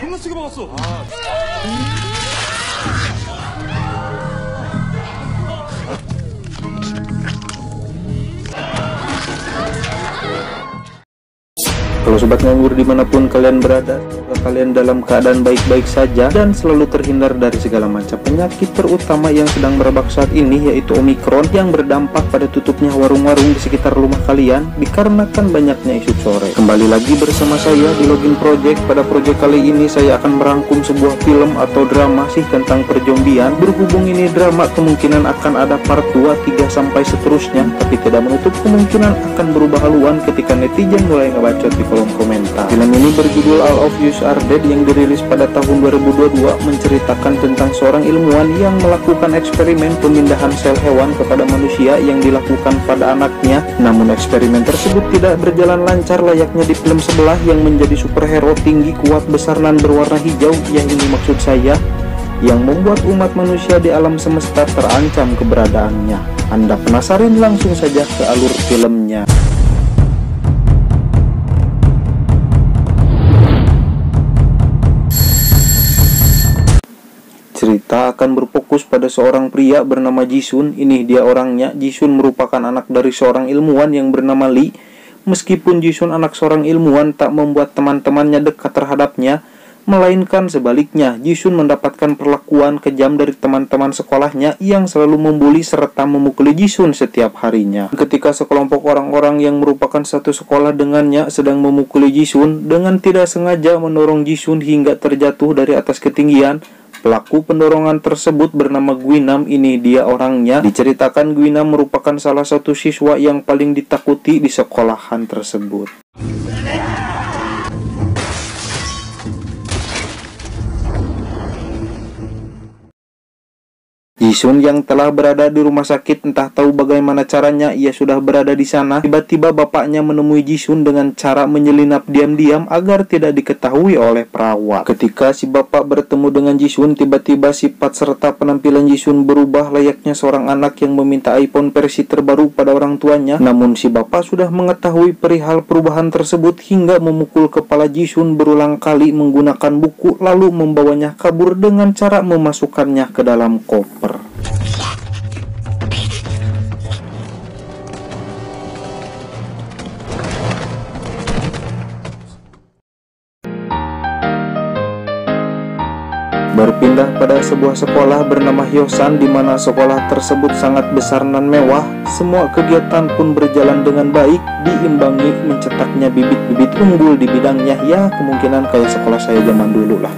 존나 세게 박았어. Kalau sobat nganggur dimanapun kalian berada, semoga kalian dalam keadaan baik-baik saja dan selalu terhindar dari segala macam penyakit, terutama yang sedang merebak saat ini, yaitu Omikron, yang berdampak pada tutupnya warung-warung di sekitar rumah kalian dikarenakan banyaknya isu sore. Kembali lagi bersama saya di Login Project. Pada project kali ini saya akan merangkum sebuah film atau drama sih tentang perjombian. Berhubung ini drama, kemungkinan akan ada part 2, 3 sampai seterusnya, tapi tidak menutup kemungkinan akan berubah haluan ketika netizen mulai ngebacot di kolom komentar. Film ini berjudul All of Us Are Dead yang dirilis pada tahun 2022, menceritakan tentang seorang ilmuwan yang melakukan eksperimen pemindahan sel hewan kepada manusia yang dilakukan pada anaknya. Namun eksperimen tersebut tidak berjalan lancar layaknya di film sebelah yang menjadi superhero tinggi, kuat, besar, dan berwarna hijau. Yang ini maksud saya, yang membuat umat manusia di alam semesta terancam keberadaannya. Anda penasaran? Langsung saja ke alur filmnya. Cerita akan berfokus pada seorang pria bernama Jisun. Ini dia orangnya. Jisun merupakan anak dari seorang ilmuwan yang bernama Lee. Meskipun Jisun anak seorang ilmuwan, tak membuat teman-temannya dekat terhadapnya, melainkan sebaliknya. Jisun mendapatkan perlakuan kejam dari teman-teman sekolahnya yang selalu membuli serta memukuli Jisun setiap harinya. Ketika sekelompok orang-orang yang merupakan satu sekolah dengannya sedang memukuli Jisun, dengan tidak sengaja mendorong Jisun hingga terjatuh dari atas ketinggian. Pelaku pendorongan tersebut bernama Guinam. Ini dia orangnya. Diceritakan Guinam merupakan salah satu siswa yang paling ditakuti di sekolahan tersebut. Jisun yang telah berada di rumah sakit, entah tahu bagaimana caranya ia sudah berada di sana. Tiba-tiba bapaknya menemui Jisun dengan cara menyelinap diam-diam agar tidak diketahui oleh perawat. Ketika si bapak bertemu dengan Jisun, tiba-tiba sifat serta penampilan Jisun berubah layaknya seorang anak yang meminta iPhone versi terbaru pada orang tuanya. Namun si bapak sudah mengetahui perihal perubahan tersebut hingga memukul kepala Jisun berulang kali menggunakan buku, lalu membawanya kabur dengan cara memasukkannya ke dalam koper. Berpindah pada sebuah sekolah bernama Hyosan, di mana sekolah tersebut sangat besar dan mewah. Semua kegiatan pun berjalan dengan baik, diimbangi mencetaknya bibit-bibit unggul di bidangnya. Ya, kemungkinan kayak sekolah saya zaman dulu lah.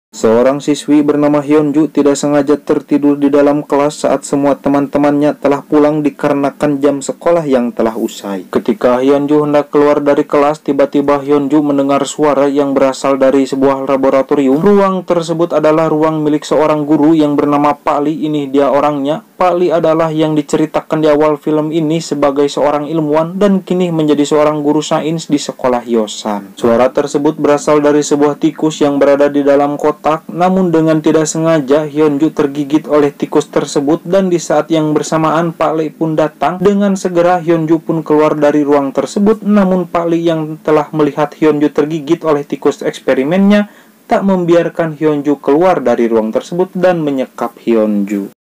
Seorang siswi bernama Hyunju tidak sengaja tertidur di dalam kelas saat semua teman-temannya telah pulang dikarenakan jam sekolah yang telah usai. Ketika Hyunju hendak keluar dari kelas, tiba-tiba Hyunju mendengar suara yang berasal dari sebuah laboratorium. Ruang tersebut adalah ruang milik seorang guru yang bernama Pak Lee. Ini dia orangnya. Pak Lee adalah yang diceritakan di awal film ini sebagai seorang ilmuwan dan kini menjadi seorang guru sains di sekolah Hyosan. Suara tersebut berasal dari sebuah tikus yang berada di dalam kotak. Namun dengan tidak sengaja Hyunju tergigit oleh tikus tersebut, dan di saat yang bersamaan Pak Lee pun datang. Dengan segera Hyunju pun keluar dari ruang tersebut. Namun Pak Lee yang telah melihat Hyunju tergigit oleh tikus eksperimennya tak membiarkan Hyunju keluar dari ruang tersebut dan menyekap Hyunju.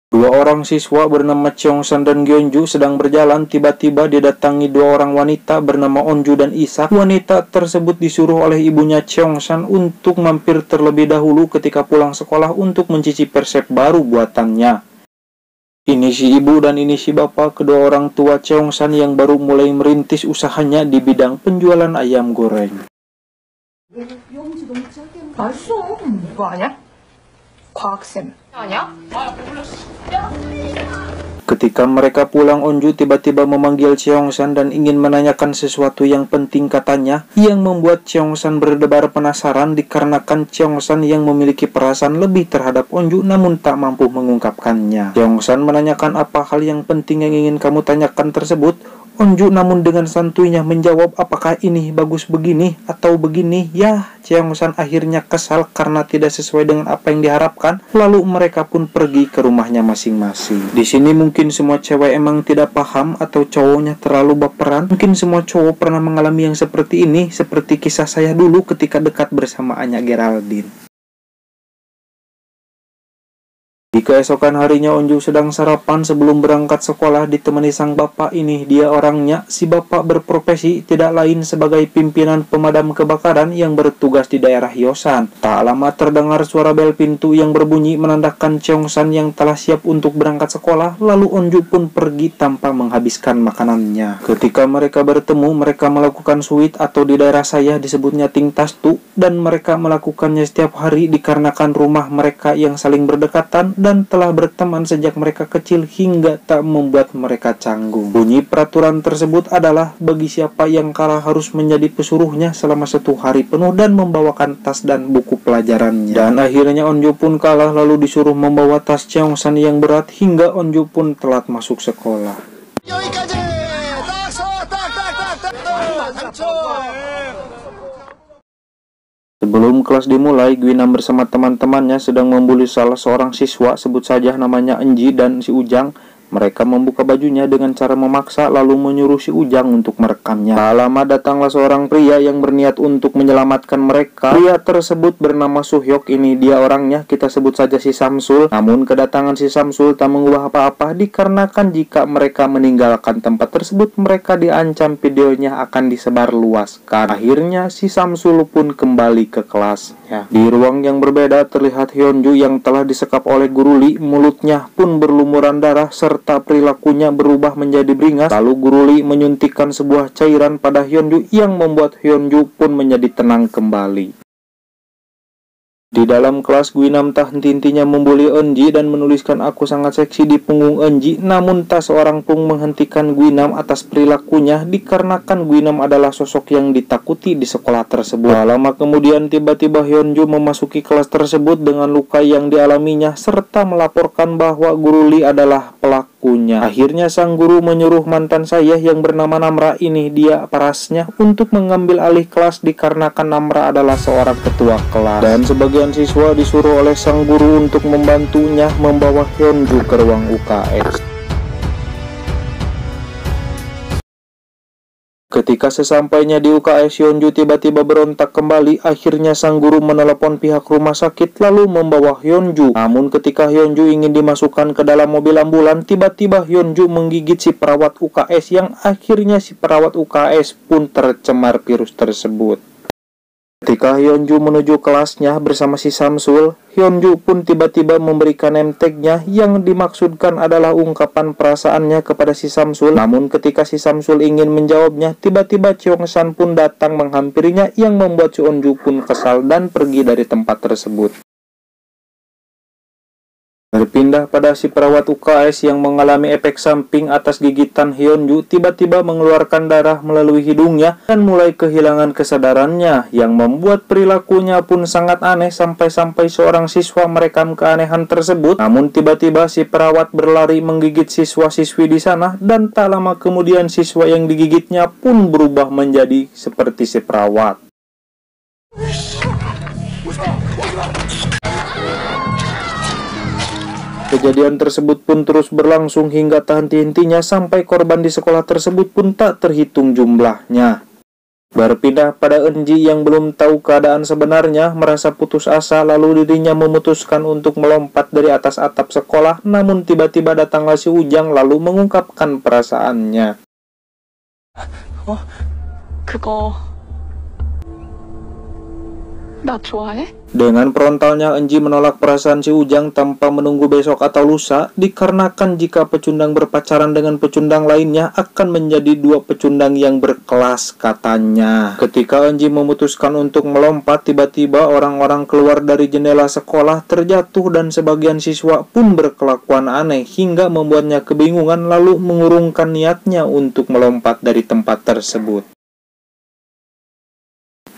Dua orang siswa bernama Cheongsan dan Gyonju sedang berjalan. Tiba-tiba didatangi dua orang wanita bernama Onju dan Isak. Wanita tersebut disuruh oleh ibunya Cheongsan untuk mampir terlebih dahulu ketika pulang sekolah untuk mencicipi resep baru buatannya. Ini si ibu dan ini si bapak, kedua orang tua Cheongsan yang baru mulai merintis usahanya di bidang penjualan ayam goreng. 맛있어. 뭐 아냐? 과학쌤. 아냐? Ketika mereka pulang, Onju tiba-tiba memanggil Cheongsan dan ingin menanyakan sesuatu yang penting katanya, yang membuat Cheongsan berdebar penasaran dikarenakan Cheongsan yang memiliki perasaan lebih terhadap Onju namun tak mampu mengungkapkannya. Cheongsan menanyakan apa hal yang penting yang ingin kamu tanyakan tersebut. Onju namun dengan santuinya menjawab, apakah ini bagus begini atau begini? Ya, Cheongsan akhirnya kesal karena tidak sesuai dengan apa yang diharapkan. Lalu mereka pun pergi ke rumahnya masing-masing. Di sini mungkin semua cewek emang tidak paham atau cowoknya terlalu baperan. Mungkin semua cowok pernah mengalami yang seperti ini, seperti kisah saya dulu ketika dekat bersama Anya Geraldine. Di keesokan harinya Onju sedang sarapan sebelum berangkat sekolah ditemani sang bapak. Ini dia orangnya. Si bapak berprofesi tidak lain sebagai pimpinan pemadam kebakaran yang bertugas di daerah Hyosan. Tak lama terdengar suara bel pintu yang berbunyi menandakan Cheongsan yang telah siap untuk berangkat sekolah. Lalu Onju pun pergi tanpa menghabiskan makanannya. Ketika mereka bertemu, mereka melakukan suit atau di daerah saya disebutnya tingtastu, dan mereka melakukannya setiap hari dikarenakan rumah mereka yang saling berdekatan dan telah berteman sejak mereka kecil hingga tak membuat mereka canggung. Bunyi peraturan tersebut adalah bagi siapa yang kalah harus menjadi pesuruhnya selama 1 hari penuh dan membawakan tas dan buku pelajarannya. Dan akhirnya Onju pun kalah lalu disuruh membawa tas Cheongsan yang berat hingga Onju pun telat masuk sekolah. Sebelum kelas dimulai, Gwinam bersama teman-temannya sedang membuli salah seorang siswa, sebut saja namanya Enji dan si Ujang. Mereka membuka bajunya dengan cara memaksa lalu menyuruh si Ujang untuk merekamnya. Tak lama datanglah seorang pria yang berniat untuk menyelamatkan mereka. Pria tersebut bernama Suhyok. Ini dia orangnya, kita sebut saja si Samsul. Namun kedatangan si Samsul tak mengubah apa-apa dikarenakan jika mereka meninggalkan tempat tersebut mereka diancam videonya akan disebar luaskan. Akhirnya si Samsul pun kembali ke kelasnya. Di ruang yang berbeda terlihat Hyunju yang telah disekap oleh Guru Lee. Mulutnya pun berlumuran darah serta perilakunya berubah menjadi beringas. Lalu Guru Lee menyuntikkan sebuah cairan pada Hyunju yang membuat Hyunju pun menjadi tenang kembali. Di dalam kelas, Gwinam tak henti-hentinya membuli Eunji dan menuliskan aku sangat seksi di punggung Eunji. Namun tak seorang pun menghentikan Gwinam atas perilakunya dikarenakan Gwinam adalah sosok yang ditakuti di sekolah tersebut. Lama kemudian tiba-tiba Hyunju memasuki kelas tersebut dengan luka yang dialaminya serta melaporkan bahwa Guru Lee adalah pelakunya. Akhirnya sang guru menyuruh mantan saya yang bernama Namra, ini dia parasnya, untuk mengambil alih kelas dikarenakan Namra adalah seorang ketua kelas. Dan sebagian siswa disuruh oleh sang guru untuk membantunya membawa Hyunju ke ruang UKS. Ketika sesampainya di UKS, Hyunju tiba-tiba berontak kembali. Akhirnya sang guru menelepon pihak rumah sakit lalu membawa Hyunju. Namun ketika Hyunju ingin dimasukkan ke dalam mobil ambulan, tiba-tiba Hyunju menggigit si perawat UKS yang akhirnya si perawat UKS pun tercemar virus tersebut. Ketika Hyunju menuju kelasnya bersama si Samsul, Hyunju pun tiba-tiba memberikan name tag-nya yang dimaksudkan adalah ungkapan perasaannya kepada si Samsul. Namun ketika si Samsul ingin menjawabnya, tiba-tiba Cheongsan pun datang menghampirinya yang membuat si Onju pun kesal dan pergi dari tempat tersebut. Berpindah pada si perawat UKS yang mengalami efek samping atas gigitan Hyunju, tiba-tiba mengeluarkan darah melalui hidungnya dan mulai kehilangan kesadarannya, yang membuat perilakunya pun sangat aneh sampai-sampai seorang siswa merekam keanehan tersebut. Namun tiba-tiba si perawat berlari menggigit siswa-siswi di sana dan tak lama kemudian siswa yang digigitnya pun berubah menjadi seperti si perawat. Kejadian tersebut pun terus berlangsung hingga tak henti-hentinya sampai korban di sekolah tersebut pun tak terhitung jumlahnya. Berpindah pada Eunji yang belum tahu keadaan sebenarnya, merasa putus asa lalu dirinya memutuskan untuk melompat dari atas atap sekolah. Namun tiba-tiba datanglah si Ujang lalu mengungkapkan perasaannya. Oh, 그거 나 좋아해? Dengan frontalnya Eunji menolak perasaan si Ujang tanpa menunggu besok atau lusa, dikarenakan jika pecundang berpacaran dengan pecundang lainnya akan menjadi 2 pecundang yang berkelas katanya. Ketika Eunji memutuskan untuk melompat, tiba-tiba orang-orang keluar dari jendela sekolah terjatuh dan sebagian siswa pun berkelakuan aneh hingga membuatnya kebingungan lalu mengurungkan niatnya untuk melompat dari tempat tersebut.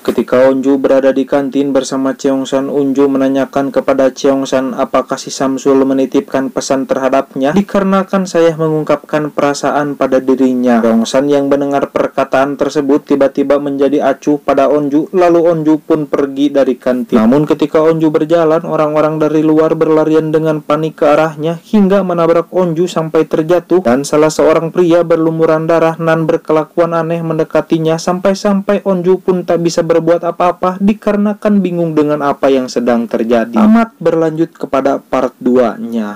Ketika Onju berada di kantin bersama Cheongsan, Unju menanyakan kepada Cheongsan apakah si Samsul menitipkan pesan terhadapnya dikarenakan saya mengungkapkan perasaan pada dirinya. Cheongsan yang mendengar perkataan tersebut tiba-tiba menjadi acuh pada Onju, lalu Onju pun pergi dari kantin. Namun ketika Onju berjalan, orang-orang dari luar berlarian dengan panik ke arahnya hingga menabrak Onju sampai terjatuh, dan salah seorang pria berlumuran darah nan berkelakuan aneh mendekatinya sampai-sampai Onju pun tak bisa berbuat apa-apa dikarenakan bingung dengan apa yang sedang terjadi. Tamat, berlanjut kepada part 2-nya.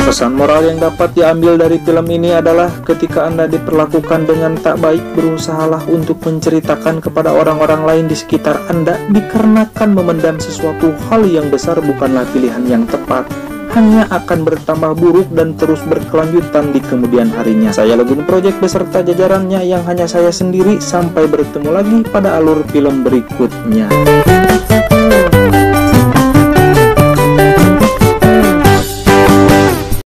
Pesan moral yang dapat diambil dari film ini adalah ketika Anda diperlakukan dengan tak baik, berusahalah untuk menceritakan kepada orang-orang lain di sekitar Anda dikarenakan memendam sesuatu hal yang besar bukanlah pilihan yang tepat. Hanya akan bertambah buruk dan terus berkelanjutan di kemudian harinya. Saya Logun Project beserta jajarannya yang hanya saya sendiri. Sampai bertemu lagi pada alur film berikutnya.